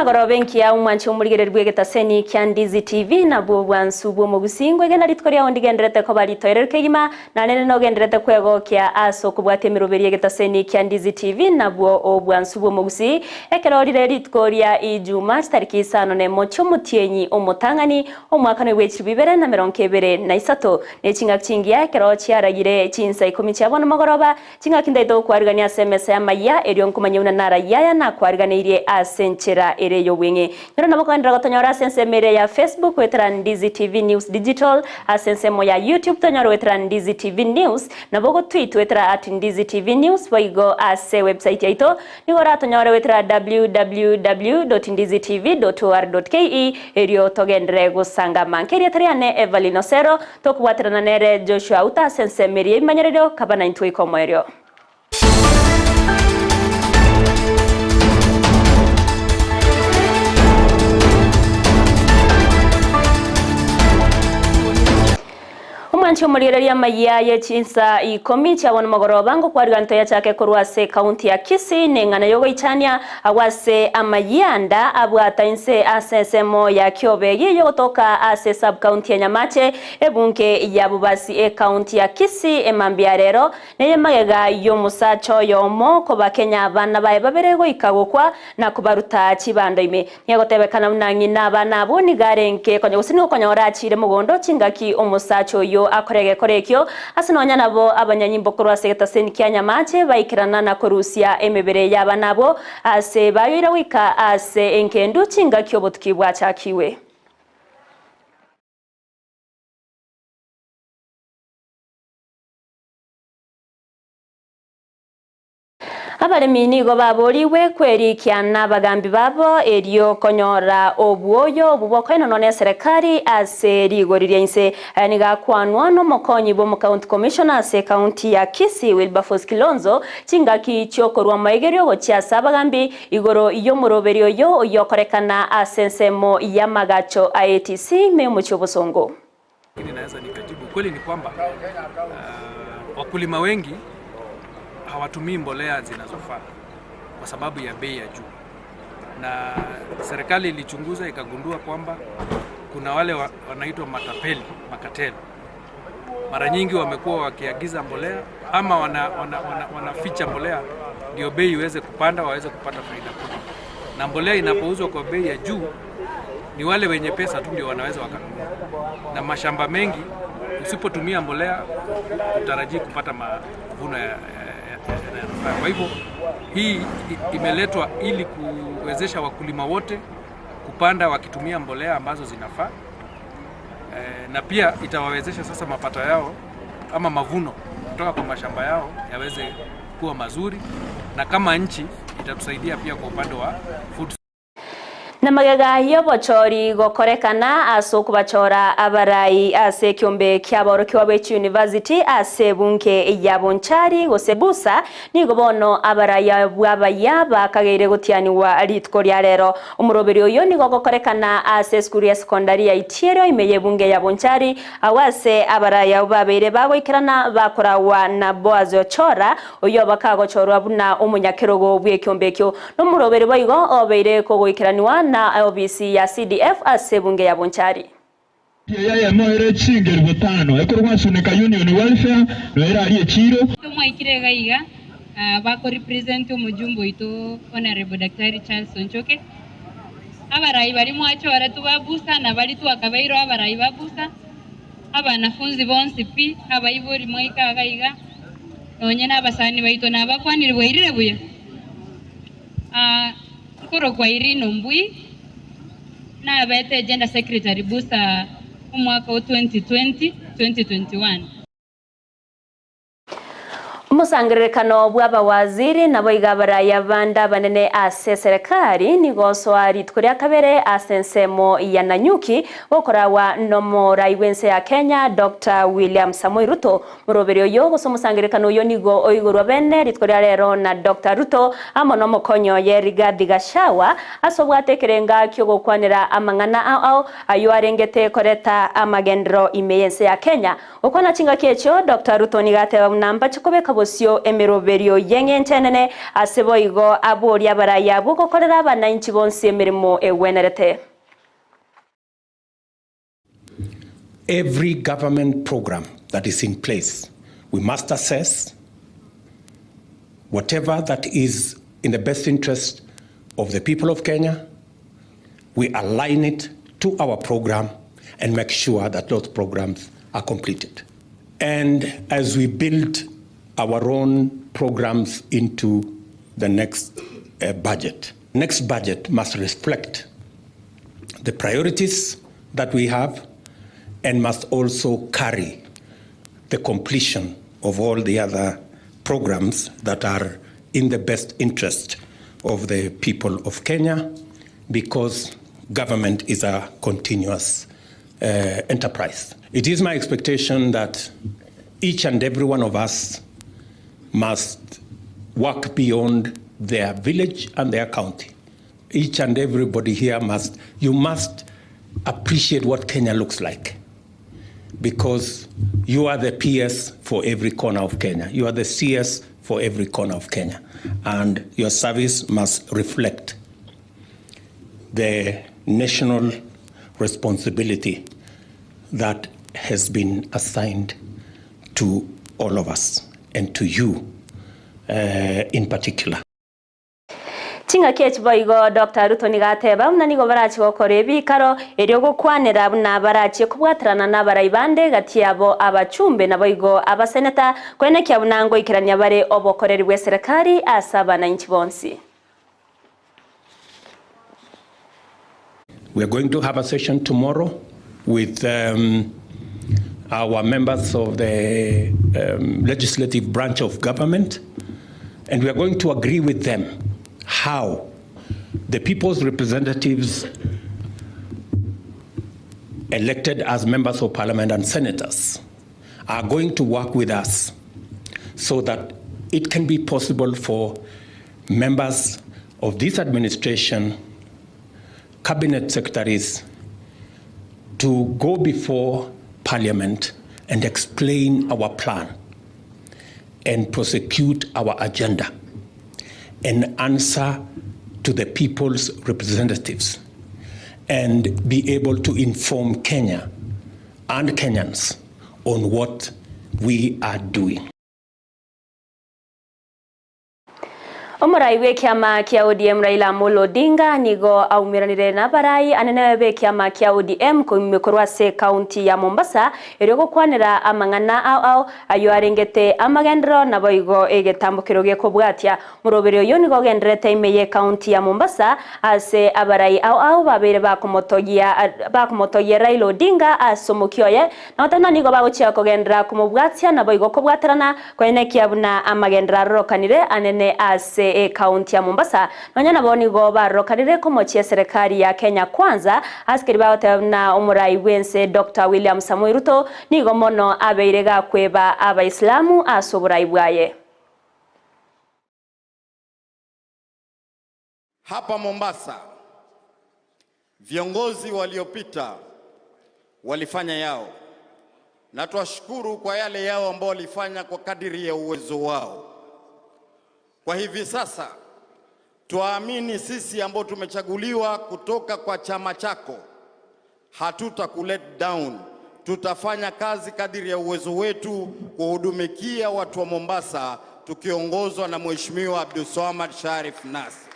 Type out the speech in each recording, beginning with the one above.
Amagoro benki ya umwanchi umurigererwe getaseni kya Ndizi TV na bwansu bwo mu Gusii gena litkoria ondigenderete ko bali toererke gima na nene no genderete kwego kya aso kubwate miroberie getaseni kya Ndizi TV na bwansu bwo mu Gusii ekerorire litkoria ijuma tariki 5 ne mocho mutienyi omutangani omwaka no w'ekibibere na 2023 ne kinga kingia ekero cyaragire Chinsa Ikomi cyabona magoroba kinga kindaito kwarigania SMS ya Amayia eriyo nkumanyuna nara yaya na kwariganirie asenchera ereyo wingi nyoro nabokandira gotonyora sensemere ya Facebook wetra Ndizi TV News Digital asensemo ya YouTube tonyora wetra Ndizi TV News nabogo tweet wetra @Ndizi TV News waigo ase website yaito nigora tonyora wetra www.ndizitv.or.ke eriyo togendere gusanga mankeria tariane Everlyne Osero tokubwatirana nere Joshua Auta sensemere imanyerero kabana into ikomoerio Umwanchi umurigereria Amayia ye Chinsa Ikomi cyabona magoroba ngo kwariganto ya chake kurwase county ya Kisii nengana yogo ichania awase Amayia abwata inse asesemo ya Kiobegi yotoka ase sub county ya Nyamache ebunke ya bubasi county ya Kisii emambia rero neye magega yo musacho yomo ko bakenya abana bae baberego ikagokwa na kubaruta chibando ime nyagotebekana munangi nabana boni garenke konyo siniko konyora achire mugondo chingaki omusacho yo akorege korekyo asinonya nabo abanyanyimbo kurwase getaseni kya Nyamache baikirana na korusia emebere yaba nabo ase bayoira wika ase enkendu chinga kyobotukibwa chakiwe abalemi nigo baboriwe kwerikiana bagambi babo eriyo konyora obwoyo buboko none serikali ase rigoririe inse niga kwanwa no mokonyi bo mu county commissioner ase county ya Kisii Wilberforce Kilonzo chingaki cyokorwa maigerio gochiasa bagambi igoro iyo muroberio yo yokorekana asensemo ya magacho ATC memo chobosongo. Ninaweza nikajibu kweli ni kwamba wakulima wengi hawatumii mbolea zinazofaa kwa sababu ya bei ya juu, na serikali ilichunguza ikagundua kwamba kuna wale wanaitwa matapeli, makateli. Mara nyingi wamekuwa wakiagiza mbolea ama wanaficha mbolea ndio bei iweze kupanda, waweze kupata faida kubwa. Na mbolea inapouzwa kwa bei ya juu ni wale wenye pesa tu ndio wanaweza wakanunua. Na mashamba mengi usipotumia mbolea utarajii kupata mavuno ya kwa hivyo hii imeletwa ili kuwezesha wakulima wote kupanda wakitumia mbolea ambazo zinafaa, na pia itawawezesha sasa mapato yao ama mavuno kutoka kwa mashamba yao yaweze kuwa mazuri, na kama nchi itatusaidia pia kwa upande wa food. Na magega yo bochori gokorekana aso kubachora abarai ase kyombe kyaboro kyabwechi university ase bunke ya bonchari gosebusa nigo bono abaraya bwabaya bakageire gotiani wa litkoria rero umuroberi oyo nigo gokorekana ase skuru ya secondary ya Itiero imeye bunge ya bonchari awase abaraya babeire bagoikirana bakorawa na boazo chora oyo bakagochorwa buna omunyakerogo bwe kyombe kyo no muroberi boigo obeire kogoikiraniwa na OBC ya CDF asebunge ya bonchari ya noere chingeri botano ekorwa sunika union welfare no era ali chiro tumwaikire gaiga bako represent umujumbo ito honorable Dr. Charles Onchoke abarai bari mwacho baratu babusa na bari twakabairo abarai babusa abanafunzi bonse pi abayibori mwaika gaiga nonye nabasani baito nabakwanire bwirire buya koro kwa irino mbui na bete gender secretary busa umwaka 2020-2021 Musangirekano bwaba waziri nabo igabara yabanda banene ase serikali nigoso aritkuria kabere asensemo ya Nanyuki okorawa nomora iwense ya Kenya Dr. William Samoei Ruto muroberio yo goso musangirekano yo nigo oigurwa bene ritkuria rero na Dr. Ruto amono mokonyo ye Rigathi Gachagua asobwatekerenga kyogo kwanira amangana ao ayo arengete koreta amagendro imeyense ya Kenya okona chinga kecho Dr. Ruto nigateba namba chikobeka osio emeroberio yengentenene asebo igo abori abaraya bugokorera abananchi bonse emirimo ewenerete. Every government program that is in place, we must assess whatever that is in the best interest of the people of Kenya. We align it to our program and make sure that those programs are completed. And as we build our own programs into the next budget must reflect the priorities that we have and must also carry the completion of all the other programs that are in the best interest of the people of Kenya, because government is a continuous enterprise. It is my expectation that each and every one of us must work beyond their village and their county. Each and everybody here must appreciate what Kenya looks like, because you are the PS for every corner of Kenya. You are the CS for every corner of Kenya. And your service must reflect the national responsibility that has been assigned to all of us and to you in particular. Tinga kech boigo Dr. Ruto nigateba mnanigo barachi gokore bikaro eryo gukwanira na barachi kubwatrana na baraibande gatiabo abachumbe na boigo abaseneta kwene kya bunango ikiranya bare obokoreri bwe serikali asaba na inchi bonsi. We are going to have a session tomorrow with our members of the legislative branch of government, and we are going to agree with them how the people's representatives elected as members of parliament and senators are going to work with us so that it can be possible for members of this administration, cabinet secretaries, to go before parliament and explain our plan and prosecute our agenda and answer to the people's representatives and be able to inform Kenya and Kenyans on what we are doing. Omurai we kiama kia ODM Raila Amolo Odinga nigo aumiranire na barai anene we kiama kia ODM kumikorwa se county ya Mombasa eryo kwanira amangana au ayo arengete amagendro na boigo egetambukiro ge kubwatia muroberio yo nigo gendrete imeye county ya Mombasa ase abarai au babere bakumotogia Raila Odinga asomukioye na otana nigo bagochia kogendra kumubwatia na boigo kubwatirana kwene kiabuna amagendra rokanire anene ase county ya Mombasa nonyana boni go barokanire komochia serikali ya Kenya Kwanza askiri na umurai wense Dr. William Samoei Ruto nigo mono abeirega kweba abaislamu asoburai bwaye. Hapa Mombasa viongozi waliopita walifanya yao, na tuwashukuru kwa yale yao ambao walifanya kwa kadiri ya uwezo wao. Kwa hivi sasa tuamini sisi ambao tumechaguliwa kutoka kwa chama chako hatutakulet down. Tutafanya kazi kadiri ya uwezo wetu kuhudumikia watu wa Mombasa tukiongozwa na Mheshimiwa Abdulswamad Sharif Nassir.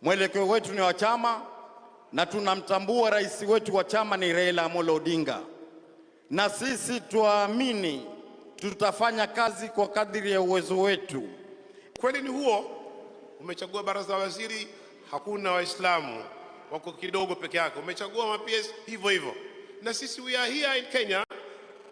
Mwelekeo wetu ni wa chama na tunamtambua rais wetu wa chama ni Raila Amolo Odinga. Na sisi tuamini tutafanya kazi kwa kadiri ya uwezo wetu. Kweli ni huo, umechagua baraza la waziri, hakuna waislamu, wako kidogo peke yake. Umechagua ma-PS hivyo hivyo. Na sisi we are here in Kenya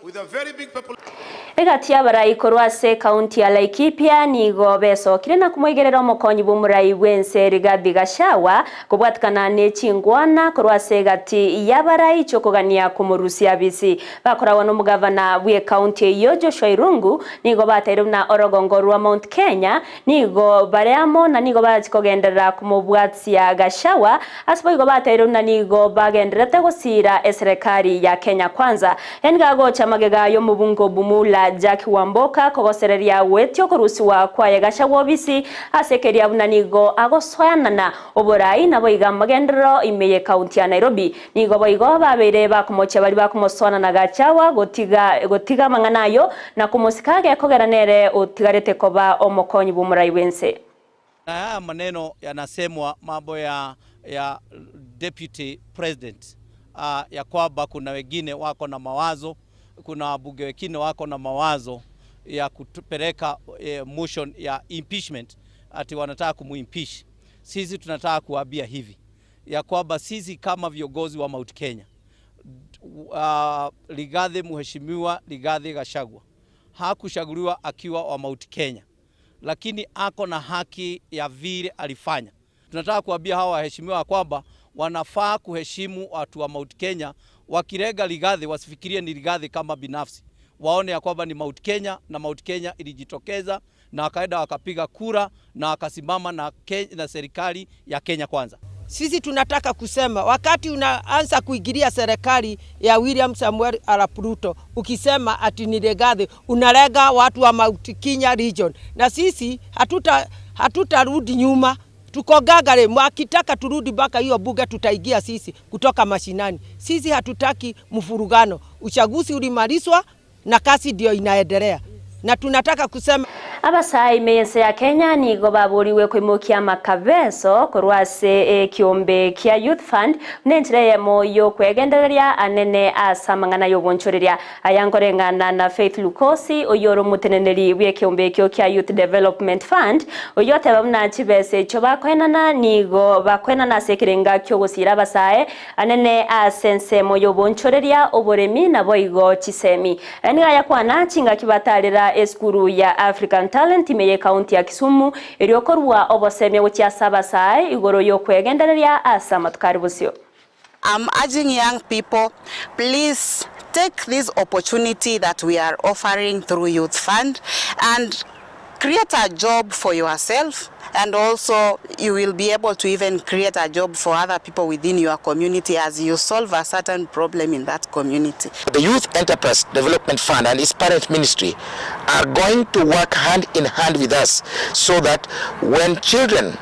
with a very big population. Egatia barai korwase county ya Laikipia nigo beso kirena kumwegerera mukonyi bumurai wense Rigathi Gachagua kubwatikana nechingwana korwase gati ya barai chokogania kumurusia bisi bakorawa no mugavana bwe county yo Joshua Irungu nigo bateru na Orogongo rwa Mount Kenya nigo bareamo na nigo batikogendera kumubwatsia Gachagua asibo bateru na nigo bagenderete gusira serikali ya Kenya Kwanza yani gago chama magega yo mubungo bumula Jack Wamboka kogosereria wetyo korusiwa kwa yegasha wobisi asekeria bunanigo agosoyanana oborai nabo iga magendero imeye county ya Nairobi nigo boigo babere bakumoche bali bakumosona na gachawa gotiga manganayo na kumusikage kogeranere utigarete koba omokonyi bumurai wense. Na haya maneno yanasemwa mambo ya deputy president ya kwamba kuna wengine wako na mawazo, kuna wabunge wengine wako na mawazo ya kupeleka motion ya impeachment ati wanataka kumuimpeach. Sisi tunataka kuambia hivi ya kwamba sisi kama viongozi wa Mount Kenya, mheshimiwa Rigathi Gachagua hakushaguliwa akiwa wa Mount Kenya, lakini ako na haki ya vile alifanya. Tunataka kuambia hawa waheshimiwa kwamba wanafaa kuheshimu watu wa Mount Kenya. Wakirega Rigathi wasifikirie ni Rigathi kama binafsi, waone ya kwamba ni Mount Kenya, na Mount Kenya ilijitokeza na wakaenda wakapiga kura na wakasimama na serikali ya Kenya kwanza. Sisi tunataka kusema wakati unaanza kuingilia serikali ya William Samuel Arap Ruto ukisema ati ni Rigathi, unalega watu wa Mount Kenya region, na sisi hatutarudi nyuma. Tuko gagare, mwakitaka turudi baka hiyo buga tutaigia sisi kutoka mashinani. Sisi hatutaki mfurugano. Uchaguzi ulimalizwa na kasi ndio inaendelea. Na tunataka kusema abasai meyense ya Kenya nigo baburiwe kwimukia makabeso korwase kiombe kia Youth Fund nenjire moyo kwegendereria anene asamangana yobonchoreria ayangorengana na Faith Lukosi oyoro muteneneri bwe kiombe kyo kia Youth Development Fund oyote bamna chibese cyo bakwenana nigo bakwenana sekirenga kyo gusira basae anene asense moyo bonchoreria oboremi na boigo chisemi eniga yakwana chinga kibatalira eskuru ya African Talent imeye county ya Kisumu eriokorwa oboseme gocha sabasae igoro yo kwegendereria asama tukaribusyo. I'm urging young people, please take this opportunity that we are offering through Youth Fund and create a job for yourself, and also you will be able to even create a job for other people within your community as you solve a certain problem in that community. The Youth Enterprise Development Fund and its parent ministry are going to work hand in hand with us so that when children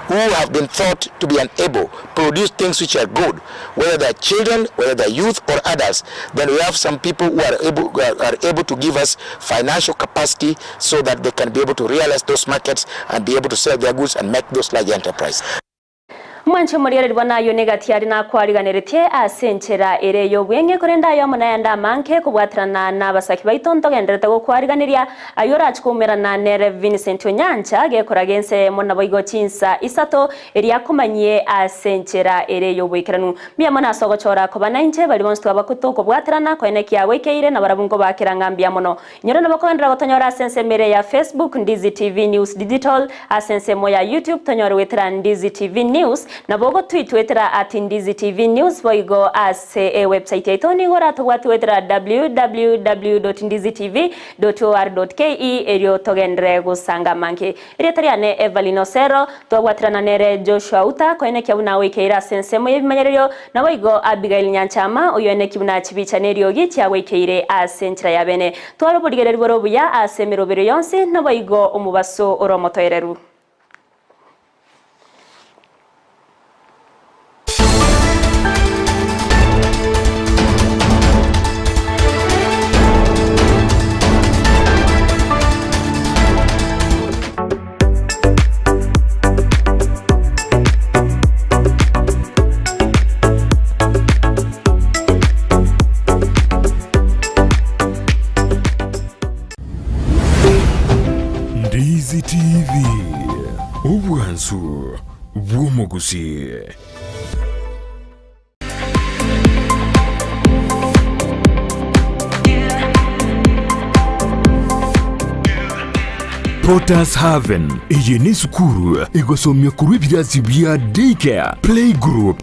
who have been thought to be unable produce things which are good, whether they're children, whether they're youth or adults, then we have some people who are able to give us financial capacity so that they can be able to realize those markets and be able to sell their goods and make those large enterprises. Mwanche muriere bwana yo negatiari na kwariganeretie asenchera ere yo bwenge korenda yo munayanda manke kubwatrana na basaki baitonto genderete go kwariganeria ayora chikomera na nere Vincent Onyancha gekoragense mona boigo Chinsa isato eri yakomanyie asenchera ere yo bwekeranu mia mona sogo chora ko banainche bali bonstu abakuto ko bwatrana ko eneki yawekeire na barabungo bakirangambia mono nyoro na bakondra gotonyora asense mere ya Facebook Ndizi TV News Digital asense moya YouTube tonyora wetra Ndizi TV News na bogo twitwetera at Ndizi TV News boigo ase website yetu ni gora twatwetera www.ndizitv.or.ke erio togendre gusanga manke eriatariane Everlyne Osero twatwatana nere Joshua Auta koene kyabuna wekeira sensemo yebimanyererio na boigo Abigail Nyanchama oyone kibuna chibicha nerio gicha wekeire asentra yabene twaloburigereri borobuya asemerobero yonse na boigo omubaso oromotoereru. Ndizi TV Ubwansu Gusii. Potas Haven iyi ni sukuru igosomya kuri bya daycare playgroup